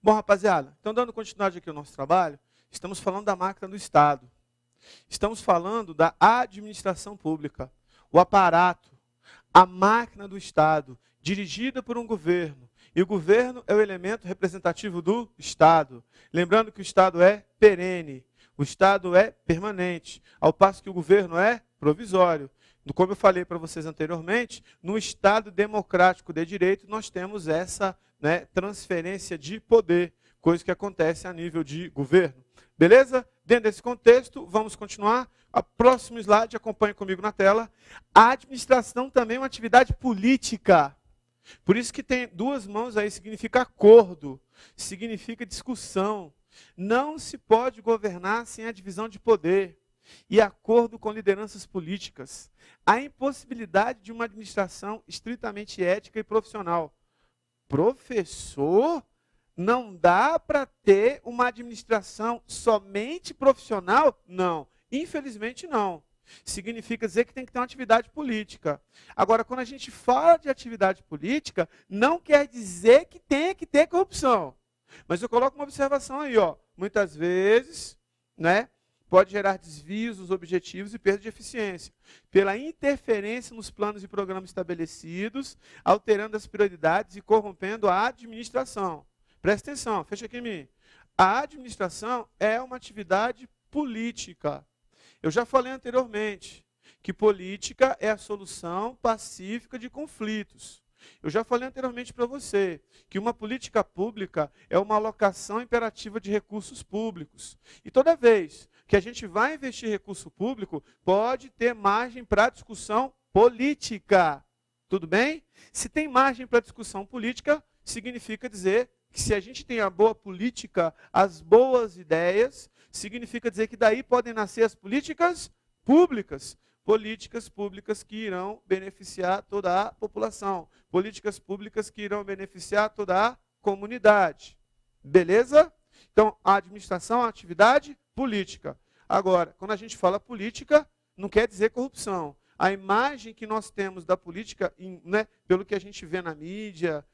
Bom, rapaziada, então dando continuidade aqui ao nosso trabalho, estamos falando da máquina do Estado. Estamos falando da administração pública, o aparato, a máquina do Estado, dirigida por um governo. E o governo é o elemento representativo do Estado. Lembrando que o Estado é perene, o Estado é permanente, ao passo que o governo é provisório. Como eu falei para vocês anteriormente, no Estado democrático de direito, nós temos essa transferência de poder, coisa que acontece a nível de governo. Beleza? Dentro desse contexto, vamos continuar. O próximo slide, acompanhe comigo na tela. A administração também é uma atividade política. Por isso que tem duas mãos aí, significa acordo, significa discussão. Não se pode governar sem a divisão de poder e acordo com lideranças políticas. A impossibilidade de uma administração estritamente ética e profissional. Professor, não dá para ter uma administração somente profissional? Não, infelizmente não. Significa dizer que tem que ter uma atividade política. Agora, quando a gente fala de atividade política, não quer dizer que tenha que ter corrupção. Mas eu coloco uma observação aí, ó. Muitas vezes, pode gerar desvios dos objetivos e perda de eficiência, pela interferência nos planos e programas estabelecidos, alterando as prioridades e corrompendo a administração. Presta atenção, fecha aqui em mim. A administração é uma atividade política. Eu já falei anteriormente que política é a solução pacífica de conflitos. Eu já falei anteriormente para você que uma política pública é uma alocação imperativa de recursos públicos. E toda vez que a gente vai investir recurso público, pode ter margem para discussão política. Tudo bem? Se tem margem para discussão política, significa dizer que se a gente tem a boa política, as boas ideias, significa dizer que daí podem nascer as políticas públicas. Políticas públicas que irão beneficiar toda a população. Políticas públicas que irão beneficiar toda a comunidade. Beleza? Então, a administração é uma atividade política. Agora, quando a gente fala política, não quer dizer corrupção. A imagem que nós temos da política, pelo que a gente vê na mídia,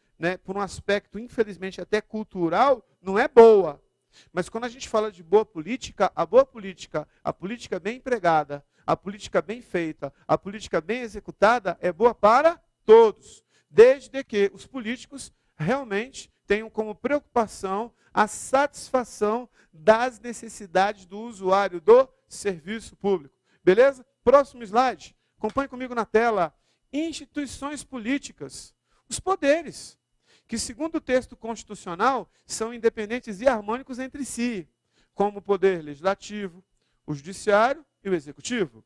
por um aspecto, infelizmente, até cultural, não é boa. Mas quando a gente fala de boa política, a política bem empregada, a política bem feita, a política bem executada é boa para todos, desde que os políticos realmente tenham como preocupação a satisfação das necessidades do usuário do serviço público. Beleza? Próximo slide. Acompanhe comigo na tela. Instituições políticas. Os poderes, que segundo o texto constitucional, são independentes e harmônicos entre si, como o poder legislativo, o judiciário e o executivo.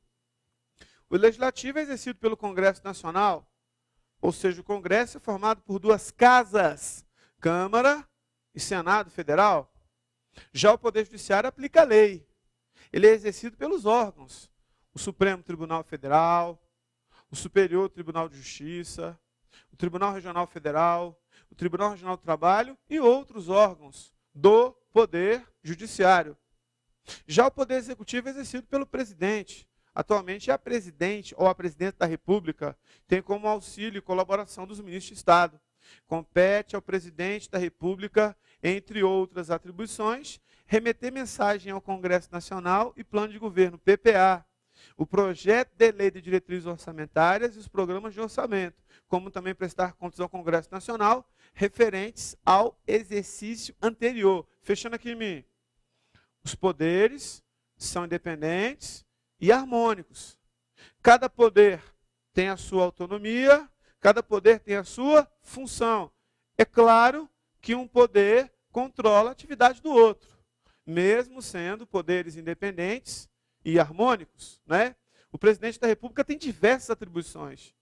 O legislativo é exercido pelo Congresso Nacional, ou seja, o Congresso é formado por duas casas, Câmara e Senado Federal. Já o Poder Judiciário aplica a lei. Ele é exercido pelos órgãos, o Supremo Tribunal Federal, o Superior Tribunal de Justiça, o Tribunal Regional Federal, o Tribunal Regional do Trabalho e outros órgãos do Poder Judiciário. Já o Poder Executivo é exercido pelo presidente. Atualmente é a presidente ou a presidente da República, tem como auxílio e colaboração dos ministros de Estado. Compete ao presidente da República, entre outras atribuições, remeter mensagem ao Congresso Nacional e Plano de Governo, PPA, o projeto de lei de diretrizes orçamentárias e os programas de orçamento, como também prestar contas ao Congresso Nacional, referentes ao exercício anterior. Fechando aqui em mim. Os poderes são independentes e harmônicos. Cada poder tem a sua autonomia, cada poder tem a sua função. É claro que um poder controla a atividade do outro, mesmo sendo poderes independentes e harmônicos. O presidente da República tem diversas atribuições.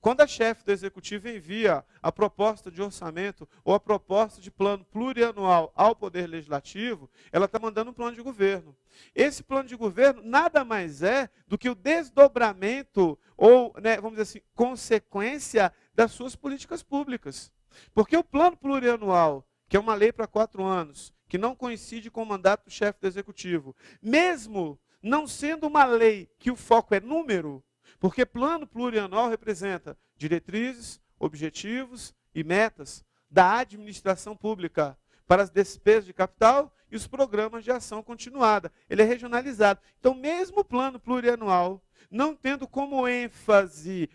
Quando a chefe do executivo envia a proposta de orçamento ou a proposta de plano plurianual ao Poder Legislativo, ela está mandando um plano de governo. Esse plano de governo nada mais é do que o desdobramento ou, vamos dizer assim, consequência das suas políticas públicas. Porque o plano plurianual, que é uma lei para 4 anos, que não coincide com o mandato do chefe do executivo, mesmo não sendo uma lei que o foco é número, porque plano plurianual representa diretrizes, objetivos e metas da administração pública. para as despesas de capital e os programas de ação continuada. Ele é regionalizado. Então, mesmo o plano plurianual, não tendo como ênfase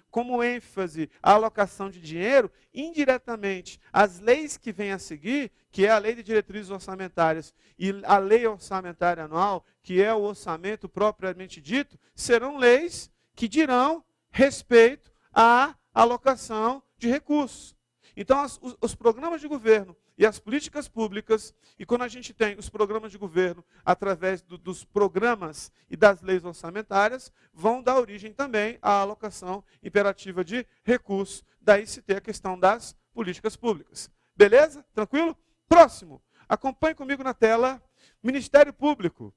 a alocação de dinheiro, indiretamente, as leis que vêm a seguir, que é a Lei de Diretrizes Orçamentárias e a Lei Orçamentária Anual, que é o orçamento propriamente dito, serão leis que dirão respeito à alocação de recursos. Então, os programas de governo e as políticas públicas, e quando a gente tem os programas de governo através dos programas e das leis orçamentárias, vão dar origem também à alocação imperativa de recursos. Daí se tem a questão das políticas públicas. Beleza? Tranquilo? Próximo. Acompanhe comigo na tela. Ministério Público.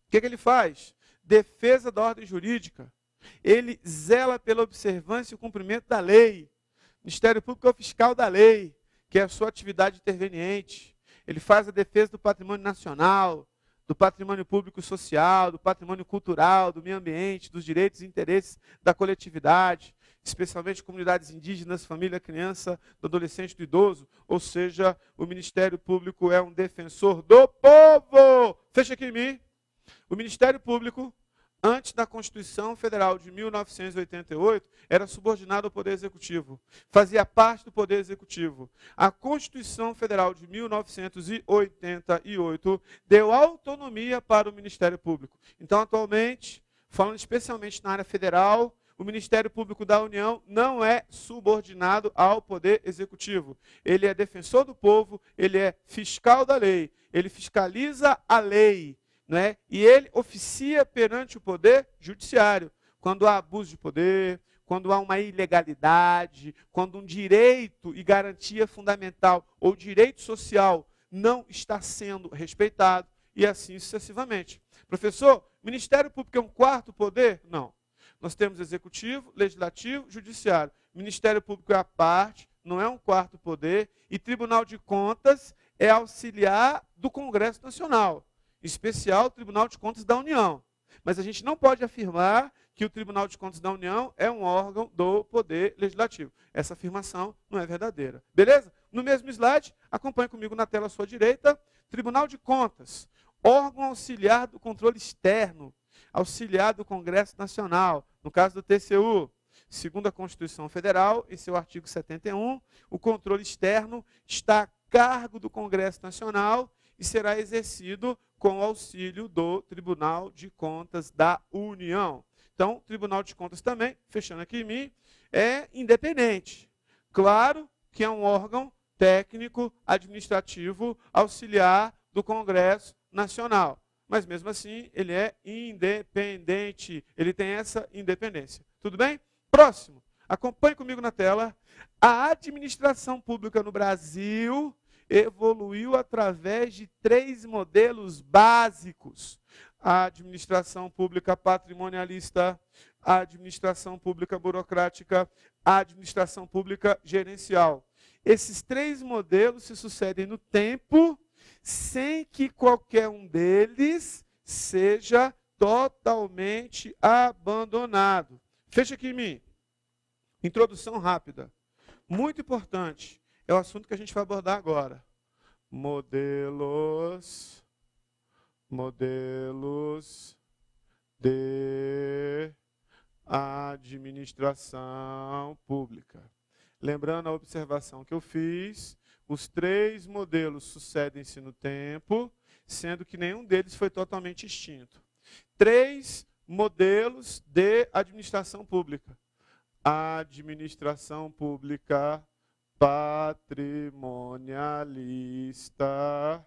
O que ele faz? Defesa da ordem jurídica. Ele zela pela observância e o cumprimento da lei. Ministério Público é o fiscal da lei, que é a sua atividade interveniente. Ele faz a defesa do patrimônio nacional, do patrimônio público e social, do patrimônio cultural, do meio ambiente, dos direitos e interesses da coletividade, especialmente comunidades indígenas, família, criança, do adolescente, do idoso. Ou seja, o Ministério Público é um defensor do povo. Fecha aqui em mim. O Ministério Público, antes da Constituição Federal de 1988, era subordinado ao Poder Executivo. Fazia parte do Poder Executivo. A Constituição Federal de 1988 deu autonomia para o Ministério Público. Então, atualmente, falando especialmente na área federal, o Ministério Público da União não é subordinado ao Poder Executivo. Ele é defensor do povo, ele é fiscal da lei, ele fiscaliza a lei. Né? E ele oficia perante o Poder Judiciário. Quando há abuso de poder, quando há uma ilegalidade, quando um direito e garantia fundamental ou direito social não está sendo respeitado, e assim sucessivamente. Professor, Ministério Público é um quarto poder? Não. Nós temos Executivo, Legislativo, Judiciário. Ministério Público é a parte, não é um quarto poder, e Tribunal de Contas é auxiliar do Congresso Nacional. Em especial o Tribunal de Contas da União. Mas a gente não pode afirmar que o Tribunal de Contas da União é um órgão do Poder Legislativo. Essa afirmação não é verdadeira. Beleza? No mesmo slide, acompanhe comigo na tela à sua direita, Tribunal de Contas, órgão auxiliar do controle externo, auxiliar do Congresso Nacional, no caso do TCU. Segundo a Constituição Federal, em seu artigo 71, o controle externo está a cargo do Congresso Nacional e será exercido com o auxílio do Tribunal de Contas da União. Então, o Tribunal de Contas também, fechando aqui em mim, é independente. Claro que é um órgão técnico, administrativo, auxiliar do Congresso Nacional. Mas, mesmo assim, ele é independente. Ele tem essa independência. Tudo bem? Próximo. Acompanhe comigo na tela. A administração pública no Brasil evoluiu através de 3 modelos básicos: a administração pública patrimonialista, a administração pública burocrática, a administração pública gerencial. Esses 3 modelos se sucedem no tempo, sem que qualquer um deles seja totalmente abandonado. Fecha aqui em mim. Introdução rápida. Muito importante. É o assunto que a gente vai abordar agora. Modelos de administração pública. Lembrando a observação que eu fiz, os 3 modelos sucedem-se no tempo, sendo que nenhum deles foi totalmente extinto. 3 modelos de administração pública. Administração pública patrimonialista,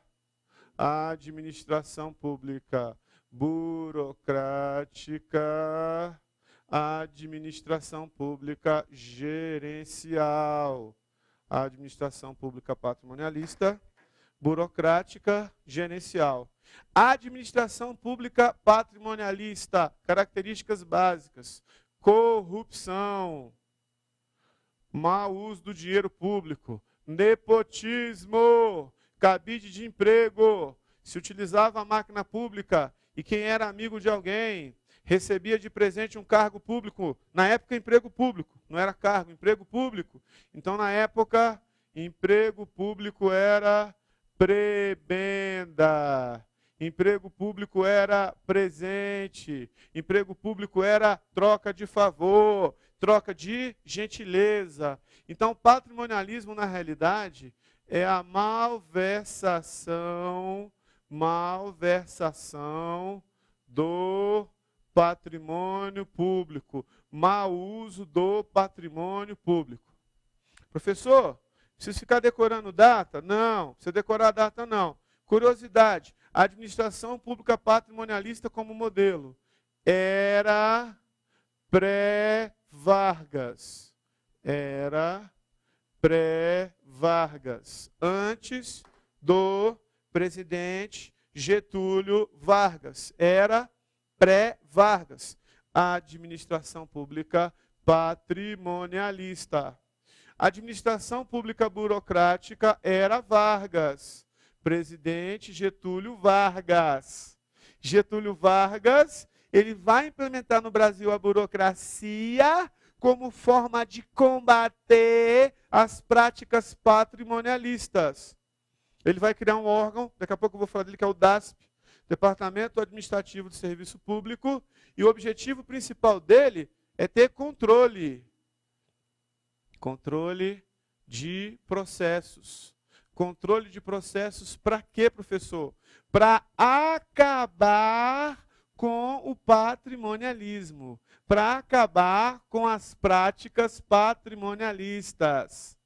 administração pública burocrática, administração pública gerencial, administração pública patrimonialista, burocrática, gerencial. Administração pública patrimonialista, características básicas: corrupção, mau uso do dinheiro público, nepotismo, cabide de emprego. Se utilizava a máquina pública e quem era amigo de alguém recebia de presente um cargo público. Na época, emprego público, não era cargo, emprego público. Então, na época, emprego público era prebenda. Emprego público era presente. Emprego público era troca de favor, troca de gentileza. Então, patrimonialismo, na realidade, é a malversação do patrimônio público. Mau uso do patrimônio público. Professor, preciso ficar decorando data? Não, precisa decorar a data não. Curiosidade, a administração pública patrimonialista como modelo era pré-Vargas. Era pré-Vargas. Antes do presidente Getúlio Vargas. Era pré-Vargas. A administração pública patrimonialista. A administração pública burocrática era Vargas. Presidente Getúlio Vargas. Getúlio Vargas, ele vai implementar no Brasil a burocracia como forma de combater as práticas patrimonialistas. Ele vai criar um órgão, daqui a pouco eu vou falar dele, que é o DASP, Departamento Administrativo de Serviço Público, e o objetivo principal dele é ter controle. Controle de processos. Controle de processos para quê, professor? Para acabar com o patrimonialismo, para acabar com as práticas patrimonialistas.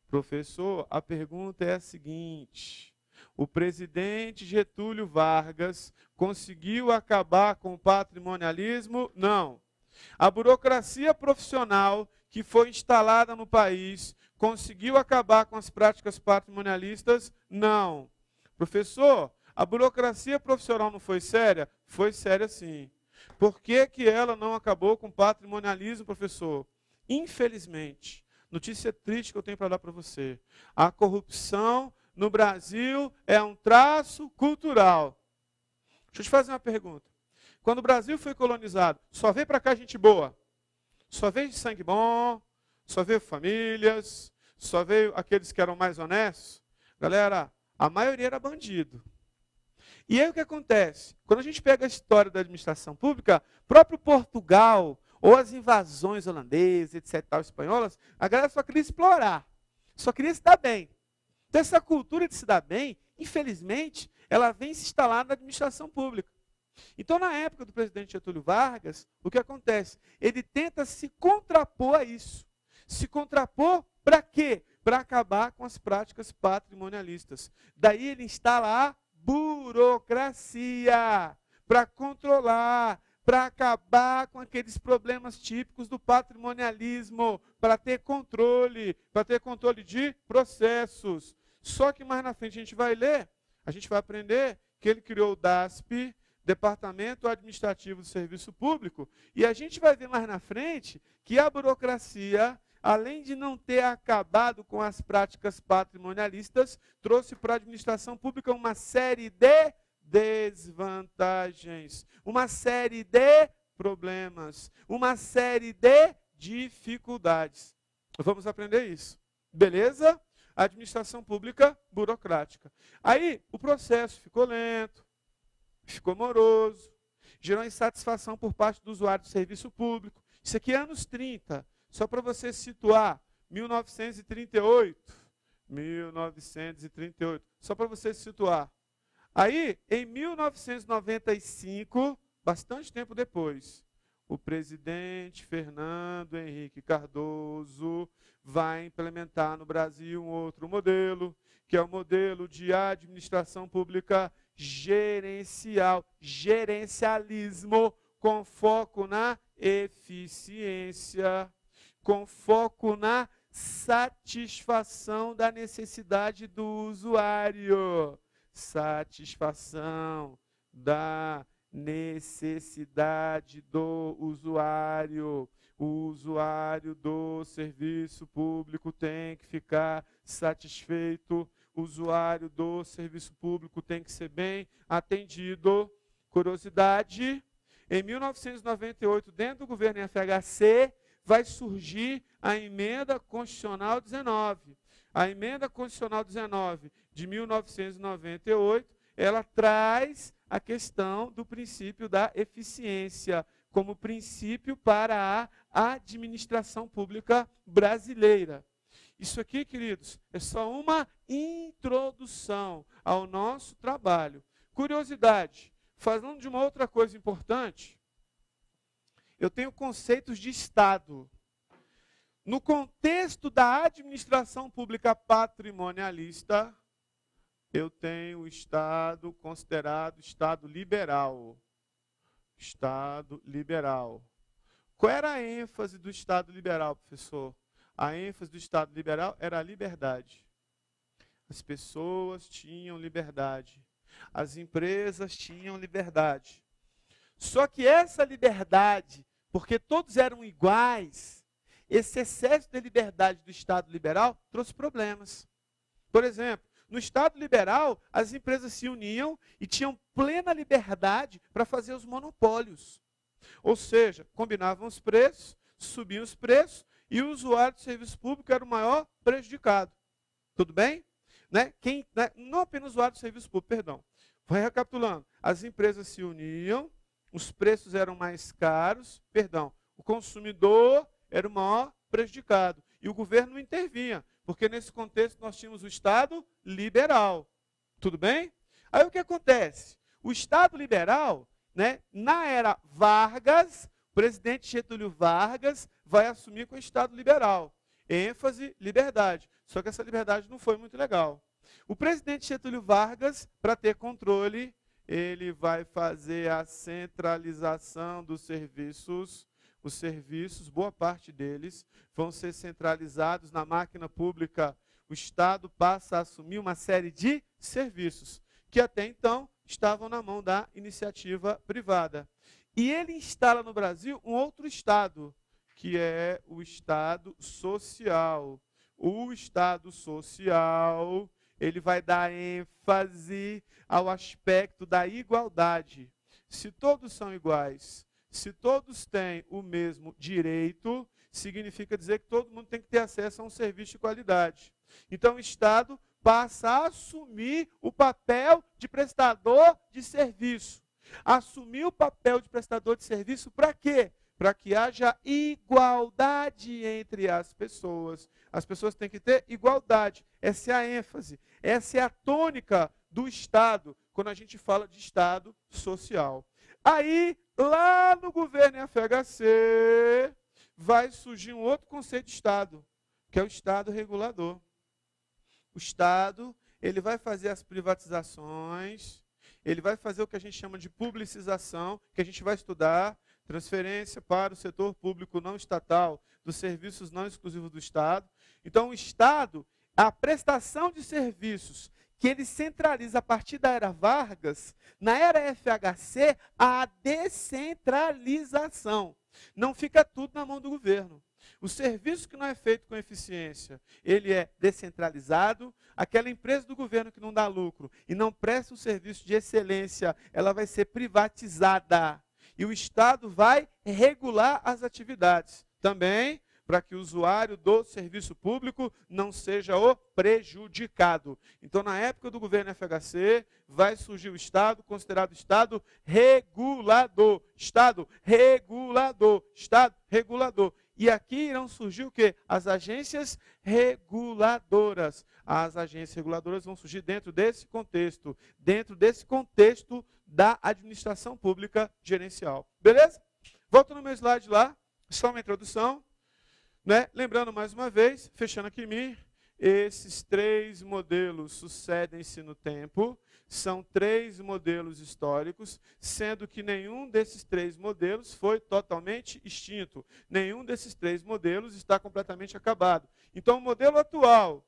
Professor, a pergunta é a seguinte: o presidente Getúlio Vargas conseguiu acabar com o patrimonialismo? Não. A burocracia profissional que foi instalada no país conseguiu acabar com as práticas patrimonialistas? Não. Professor, a burocracia profissional não foi séria? Foi séria sim. Por que que ela não acabou com o patrimonialismo, professor? Infelizmente, notícia triste que eu tenho para dar para você. A corrupção no Brasil é um traço cultural. Deixa eu te fazer uma pergunta. Quando o Brasil foi colonizado, só veio para cá gente boa? Só veio sangue bom? Só veio famílias? Só veio aqueles que eram mais honestos? Galera, a maioria era bandido. E aí o que acontece? Quando a gente pega a história da administração pública, próprio Portugal, ou as invasões holandesas, etc., tal, espanholas, a galera só queria explorar, só queria se dar bem. Então essa cultura de se dar bem, infelizmente, ela vem se instalar na administração pública. Então, na época do presidente Getúlio Vargas, o que acontece? Ele tenta se contrapor a isso. Se contrapor para quê? Para acabar com as práticas patrimonialistas. Daí ele instala a burocracia para controlar, para acabar com aqueles problemas típicos do patrimonialismo, para ter controle de processos. Só que mais na frente a gente vai ler, a gente vai aprender que ele criou o DASP, Departamento Administrativo do Serviço Público, e a gente vai ver mais na frente que a burocracia, além de não ter acabado com as práticas patrimonialistas, trouxe para a administração pública uma série de desvantagens, uma série de problemas, uma série de dificuldades. Vamos aprender isso. Beleza? Administração pública burocrática. Aí o processo ficou lento, ficou moroso, gerou insatisfação por parte do usuário do serviço público. Isso aqui é anos 30, só para você situar, 1938, só para você situar. Aí, em 1995, bastante tempo depois, o presidente Fernando Henrique Cardoso vai implementar no Brasil um outro modelo, que é o modelo de administração pública gerencial, gerencialismo, com foco na eficiência, com foco na satisfação da necessidade do usuário. Satisfação da necessidade do usuário. O usuário do serviço público tem que ficar satisfeito. O usuário do serviço público tem que ser bem atendido. Curiosidade, em 1998, dentro do governo FHC, vai surgir a Emenda Constitucional 19. A Emenda Constitucional 19 de 1998, ela traz a questão do princípio da eficiência como princípio para a administração pública brasileira. Isso aqui, queridos, é só uma introdução ao nosso trabalho. Curiosidade, falando de uma outra coisa importante, eu tenho conceitos de Estado. No contexto da administração pública patrimonialista, eu tenho o Estado considerado Estado liberal. Estado liberal. Qual era a ênfase do Estado liberal, professor? A ênfase do Estado liberal era a liberdade. As pessoas tinham liberdade. As empresas tinham liberdade. Só que essa liberdade, porque todos eram iguais, esse excesso de liberdade do Estado liberal trouxe problemas. Por exemplo, no Estado liberal, as empresas se uniam e tinham plena liberdade para fazer os monopólios. Ou seja, combinavam os preços, subiam os preços e o usuário de serviço público era o maior prejudicado. Tudo bem? Não apenas o usuário de serviço público, perdão. Vai recapitulando. As empresas se uniam, os preços eram mais caros, o consumidor era o maior prejudicado. E o governo não intervinha, porque nesse contexto nós tínhamos o Estado liberal. Tudo bem? Aí o que acontece? O Estado liberal, na era Vargas, o presidente Getúlio Vargas vai assumir com o Estado liberal. ênfase, liberdade. Só que essa liberdade não foi muito legal. O presidente Getúlio Vargas, para ter controle, ele vai fazer a centralização dos serviços. Os serviços, boa parte deles, vão ser centralizados na máquina pública. O Estado passa a assumir uma série de serviços que até então estavam na mão da iniciativa privada. E ele instala no Brasil um outro Estado, que é o Estado social. O Estado social, ele vai dar ênfase ao aspecto da igualdade. Se todos são iguais, se todos têm o mesmo direito, significa dizer que todo mundo tem que ter acesso a um serviço de qualidade. Então o Estado passa a assumir o papel de prestador de serviço. Assumir o papel de prestador de serviço para quê? Para que haja igualdade entre as pessoas. As pessoas têm que ter igualdade. Essa é a ênfase. Essa é a tônica do Estado, quando a gente fala de Estado social. Aí, lá no governo FHC, vai surgir um outro conceito de Estado, que é o Estado regulador. O Estado, ele vai fazer as privatizações, ele vai fazer o que a gente chama de publicização, que a gente vai estudar, transferência para o setor público não estatal dos serviços não exclusivos do Estado. Então, o Estado, a prestação de serviços que ele centraliza a partir da era Vargas, na era FHC, a descentralização. Não fica tudo na mão do governo. O serviço que não é feito com eficiência, ele é descentralizado. Aquela empresa do governo que não dá lucro e não presta um serviço de excelência, ela vai ser privatizada. E o Estado vai regular as atividades. Também para que o usuário do serviço público não seja o prejudicado. Então, na época do governo FHC, vai surgir o Estado, considerado Estado regulador. Estado regulador. Estado regulador. E aqui irão surgir o quê? As agências reguladoras. As agências reguladoras vão surgir dentro desse contexto da administração pública gerencial. Beleza? Volto no meu slide lá, só uma introdução. Lembrando mais uma vez, fechando aqui em mim, esses três modelos sucedem-se no tempo, são três modelos históricos, sendo que nenhum desses três modelos foi totalmente extinto. Nenhum desses três modelos está completamente acabado. Então, o modelo atual,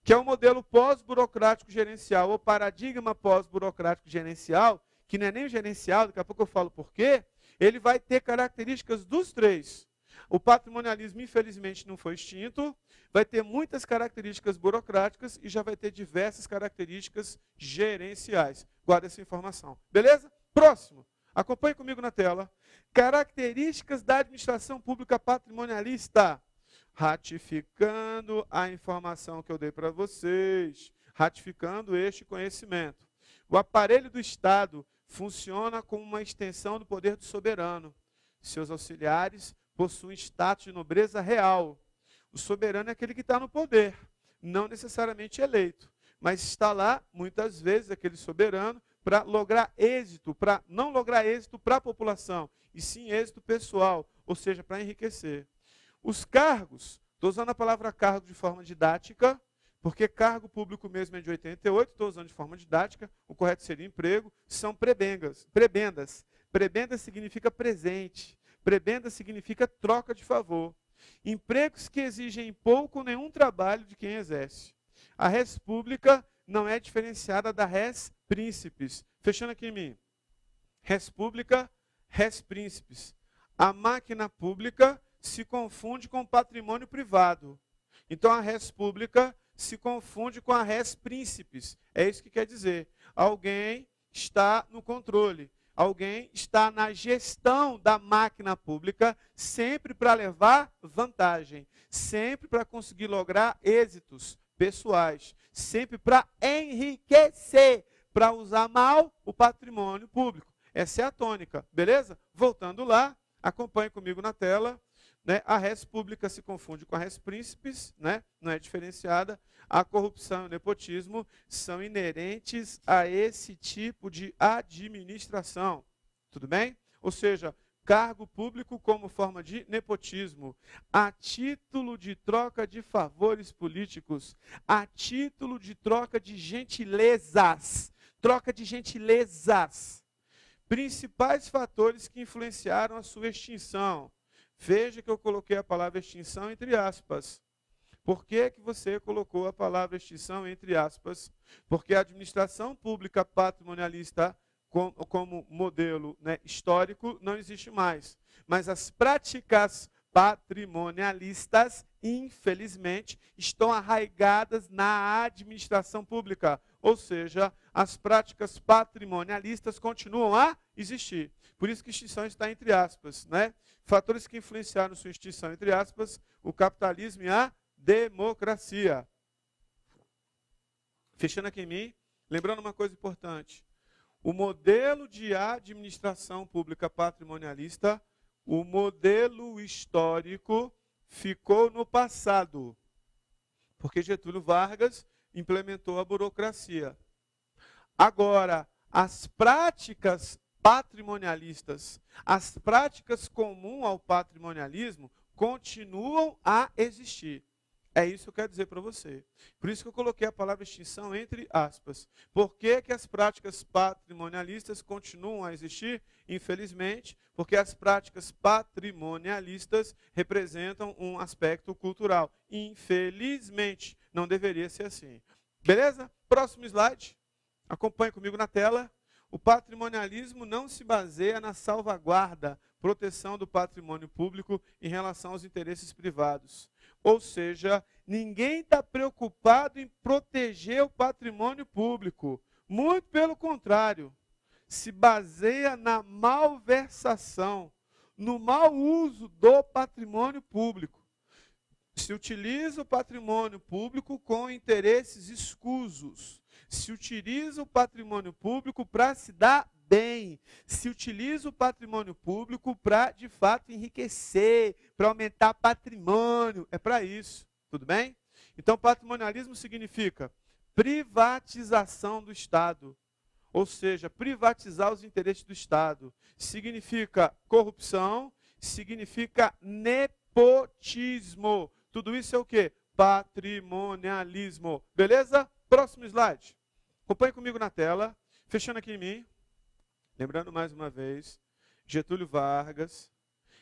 que é o modelo pós-burocrático gerencial, ou paradigma pós-burocrático gerencial, que não é nem o gerencial, daqui a pouco eu falo por quê, ele vai ter características dos três. O patrimonialismo, infelizmente, não foi extinto, vai ter muitas características burocráticas e já vai ter diversas características gerenciais. Guarda essa informação. Beleza? Próximo. Acompanhe comigo na tela. Características da administração pública patrimonialista. Ratificando a informação que eu dei para vocês, ratificando este conhecimento. O aparelho do Estado funciona como uma extensão do poder do soberano. Seus auxiliares possuem status de nobreza real. O soberano é aquele que está no poder, não necessariamente eleito, mas está lá, muitas vezes, aquele soberano, para lograr êxito, para não lograr êxito para a população, e sim êxito pessoal, ou seja, para enriquecer. Os cargos, estou usando a palavra cargo de forma didática, porque cargo público mesmo é de 88, estou usando de forma didática, o correto seria emprego, são prebendas. Prebenda significa presente, prebenda significa troca de favor. Empregos que exigem pouco ou nenhum trabalho de quem exerce. A res pública não é diferenciada da res príncipes. Fechando aqui em mim. Res pública, res príncipes. A máquina pública se confunde com patrimônio privado. Então a res pública se confunde com a res príncipes. É isso que quer dizer. Alguém está no controle. Alguém está na gestão da máquina pública, sempre para levar vantagem, sempre para conseguir lograr êxitos pessoais, sempre para enriquecer, para usar mal o patrimônio público. Essa é a tônica, beleza? Voltando lá, acompanhe comigo na tela. Né? A res pública se confunde com a res príncipes, né? Não é diferenciada. A corrupção e o nepotismo são inerentes a esse tipo de administração. Tudo bem? Ou seja, cargo público como forma de nepotismo, a título de troca de favores políticos, a título de troca de gentilezas. Troca de gentilezas. Principais fatores que influenciaram a sua extinção. Veja que eu coloquei a palavra extinção entre aspas. Por que que você colocou a palavra extinção entre aspas? Porque a administração pública patrimonialista como modelo, né, histórico não existe mais. Mas as práticas patrimonialistas, infelizmente, estão arraigadas na administração pública. Ou seja, as práticas patrimonialistas continuam a existir. Por isso que extinção está entre aspas. Né? Fatores que influenciaram sua extinção, entre aspas, o capitalismo e a democracia. Fechando aqui em mim, lembrando uma coisa importante. O modelo de administração pública patrimonialista, o modelo histórico, ficou no passado. Porque Getúlio Vargas implementou a burocracia. Agora, as práticas patrimonialistas, as práticas comuns ao patrimonialismo continuam a existir. É isso que eu quero dizer para você. Por isso que eu coloquei a palavra extinção entre aspas. Por que que as práticas patrimonialistas continuam a existir? Infelizmente, porque as práticas patrimonialistas representam um aspecto cultural. Infelizmente, não deveria ser assim. Beleza? Próximo slide. Acompanhe comigo na tela. O patrimonialismo não se baseia na salvaguarda, proteção do patrimônio público em relação aos interesses privados. Ou seja, ninguém está preocupado em proteger o patrimônio público. Muito pelo contrário, se baseia na malversação, no mau uso do patrimônio público. Se utiliza o patrimônio público com interesses escusos. Se utiliza o patrimônio público para se dar bem. Se utiliza o patrimônio público para, de fato, enriquecer, para aumentar patrimônio. É para isso. Tudo bem? Então, patrimonialismo significa privatização do Estado. Ou seja, privatizar os interesses do Estado. Significa corrupção, significa nepotismo. Tudo isso é o quê? Patrimonialismo. Beleza? Próximo slide. Acompanhe comigo na tela. Fechando aqui em mim. Lembrando mais uma vez, Getúlio Vargas,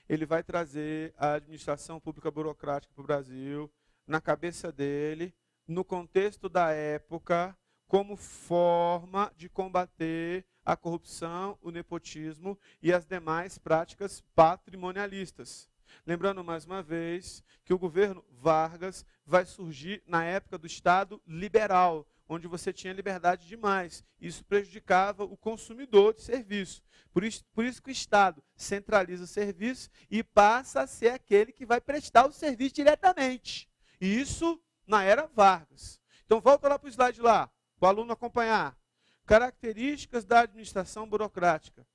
ele vai trazer a administração pública burocrática para o Brasil, na cabeça dele, no contexto da época, como forma de combater a corrupção, o nepotismo e as demais práticas patrimonialistas. Lembrando mais uma vez que o governo Vargas vai surgir na época do Estado liberal, onde você tinha liberdade demais. Isso prejudicava o consumidor de serviço. Por isso que o Estado centraliza o serviço e passa a ser aquele que vai prestar o serviço diretamente. E isso na era Vargas. Então, volta lá para o slide lá, para o aluno acompanhar. Características da administração burocrática.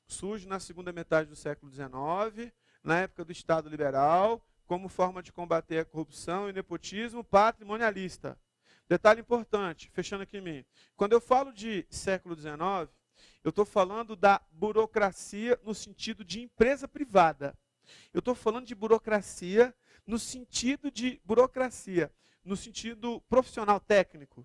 Surge na segunda metade do século XIX, na época do Estado liberal, como forma de combater a corrupção e o nepotismo patrimonialista. Detalhe importante, fechando aqui em mim. Quando eu falo de século XIX, eu estou falando da burocracia no sentido de empresa privada. Eu estou falando de burocracia no sentido profissional técnico.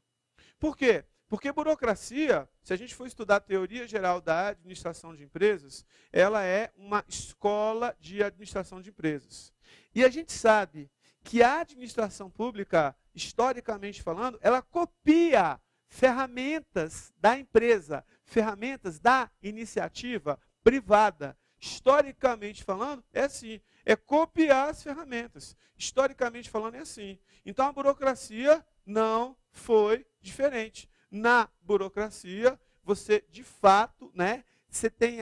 Por quê? Porque burocracia, se a gente for estudar a teoria geral da administração de empresas, ela é uma escola de administração de empresas. E a gente sabe que a administração pública, historicamente falando, ela copia ferramentas da empresa, ferramentas da iniciativa privada. Historicamente falando, é assim. É copiar as ferramentas. Historicamente falando, é assim. Então, a burocracia não foi diferente. Na burocracia, você, de fato, você tem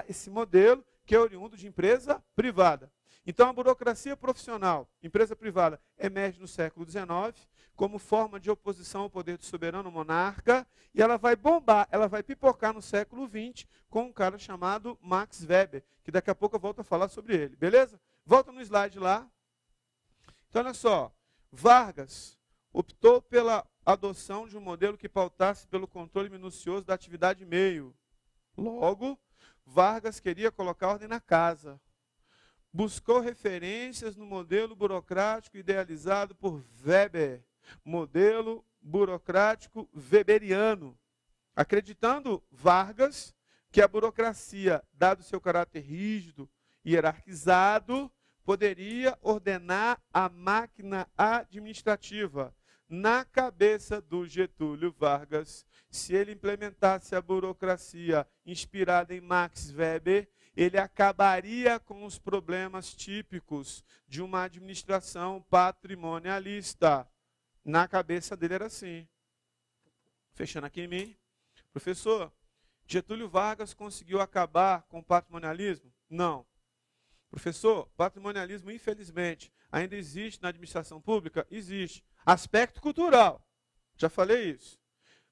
esse modelo que é oriundo de empresa privada. Então, a burocracia profissional, empresa privada, emerge no século XIX como forma de oposição ao poder do soberano monarca, e ela vai bombar, ela vai pipocar no século XX com um cara chamado Max Weber, que daqui a pouco eu volto a falar sobre ele, beleza? Volta no slide lá. Então, olha só, Vargas optou pela adoção de um modelo que pautasse pelo controle minucioso da atividade meio. Logo, Vargas queria colocar ordem na casa. Buscou referências no modelo burocrático idealizado por Weber, modelo burocrático weberiano, acreditando Vargas que a burocracia, dado seu caráter rígido e hierarquizado, poderia ordenar a máquina administrativa. Na cabeça do Getúlio Vargas, se ele implementasse a burocracia inspirada em Max Weber, ele acabaria com os problemas típicos de uma administração patrimonialista. Na cabeça dele era assim. Fechando aqui em mim. Professor, Getúlio Vargas conseguiu acabar com o patrimonialismo? Não. Professor, patrimonialismo, infelizmente, ainda existe na administração pública? Existe. Aspecto cultural. Já falei isso.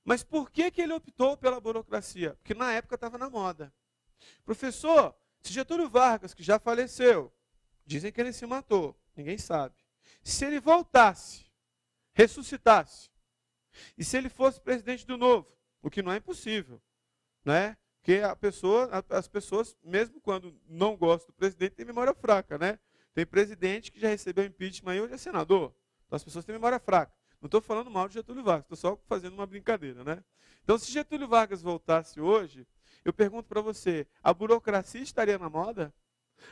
Mas por que ele optou pela burocracia? Porque na época estava na moda. Professor, se Getúlio Vargas, que já faleceu, dizem que ele se matou, ninguém sabe. Se ele voltasse, ressuscitasse, e se ele fosse presidente do novo, o que não é impossível, né? Porque as pessoas, mesmo quando não gostam do presidente, têm memória fraca, né? Tem presidente que já recebeu impeachment e hoje é senador. Então as pessoas têm memória fraca. Não estou falando mal de Getúlio Vargas, estou só fazendo uma brincadeira, né? Então, se Getúlio Vargas voltasse hoje, eu pergunto para você, a burocracia estaria na moda?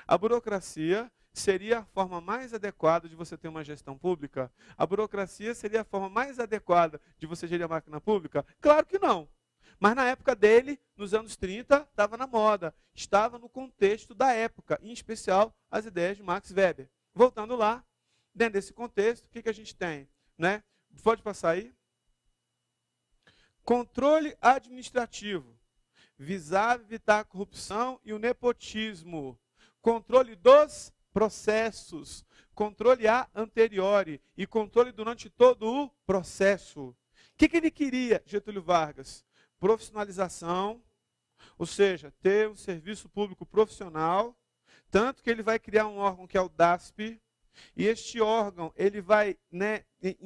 A burocracia seria a forma mais adequada de você ter uma gestão pública? A burocracia seria a forma mais adequada de você gerir a máquina pública? Claro que não. Mas na época dele, nos anos 30, estava na moda, estava no contexto da época, em especial as ideias de Max Weber. Voltando lá, dentro desse contexto, o que a gente tem? Né? Pode passar aí? Controle administrativo. Visava evitar a corrupção e o nepotismo. Controle dos processos. Controle a anteriori e controle durante todo o processo. O que ele queria, Getúlio Vargas? Profissionalização, ou seja, ter um serviço público profissional, tanto que ele vai criar um órgão que é o DASP, e este órgão ele vai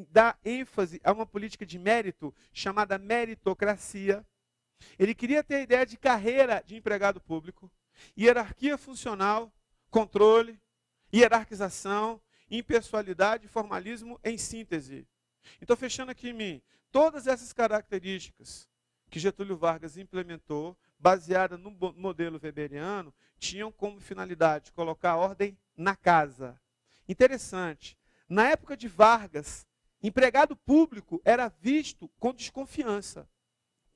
dar ênfase a uma política de mérito chamada meritocracia. Ele queria ter a ideia de carreira de empregado público, hierarquia funcional, controle, hierarquização, impessoalidade e formalismo em síntese. Então, fechando aqui em mim, todas essas características que Getúlio Vargas implementou, baseada no modelo weberiano, tinham como finalidade colocar ordem na casa. Interessante, na época de Vargas, empregado público era visto com desconfiança.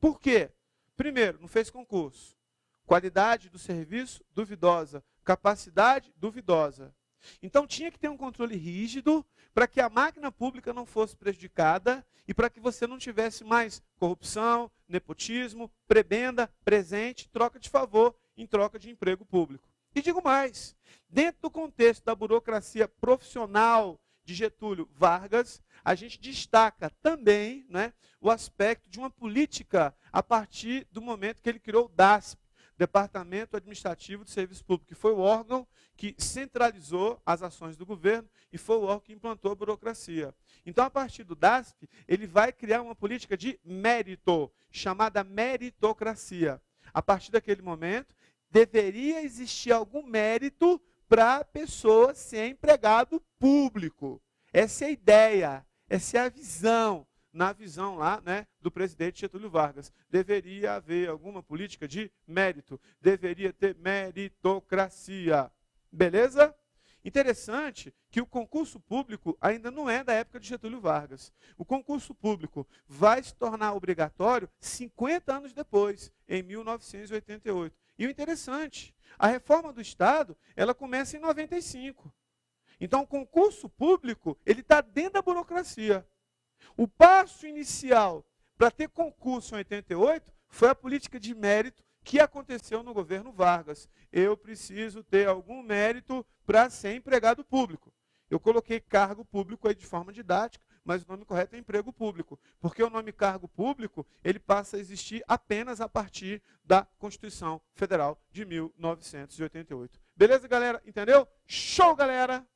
Por quê? Primeiro, não fez concurso. Qualidade do serviço, duvidosa. Capacidade, duvidosa. Então tinha que ter um controle rígido para que a máquina pública não fosse prejudicada e para que você não tivesse mais corrupção, nepotismo, prebenda, presente, troca de favor em troca de emprego público. E digo mais, dentro do contexto da burocracia profissional de Getúlio Vargas, a gente destaca também, né, o aspecto de uma política a partir do momento que ele criou o DASP, Departamento Administrativo de Serviço Público, que foi o órgão que centralizou as ações do governo e foi o órgão que implantou a burocracia. Então, a partir do DASP, ele vai criar uma política de mérito, chamada meritocracia. A partir daquele momento, deveria existir algum mérito para a pessoa ser empregado público. Essa é a ideia, essa é a visão. Na visão lá, né, do presidente Getúlio Vargas. Deveria haver alguma política de mérito. Deveria ter meritocracia. Beleza? Interessante que o concurso público ainda não é da época de Getúlio Vargas. O concurso público vai se tornar obrigatório 50 anos depois, em 1988. E o interessante, a reforma do Estado, ela começa em 95. Então, o concurso público, ele está dentro da burocracia. O passo inicial para ter concurso em 88 foi a política de mérito que aconteceu no governo Vargas. Eu preciso ter algum mérito para ser empregado público. Eu coloquei cargo público aí de forma didática, mas o nome correto é emprego público, porque o nome cargo público, ele passa a existir apenas a partir da Constituição Federal de 1988. Beleza, galera? Entendeu? Show, galera!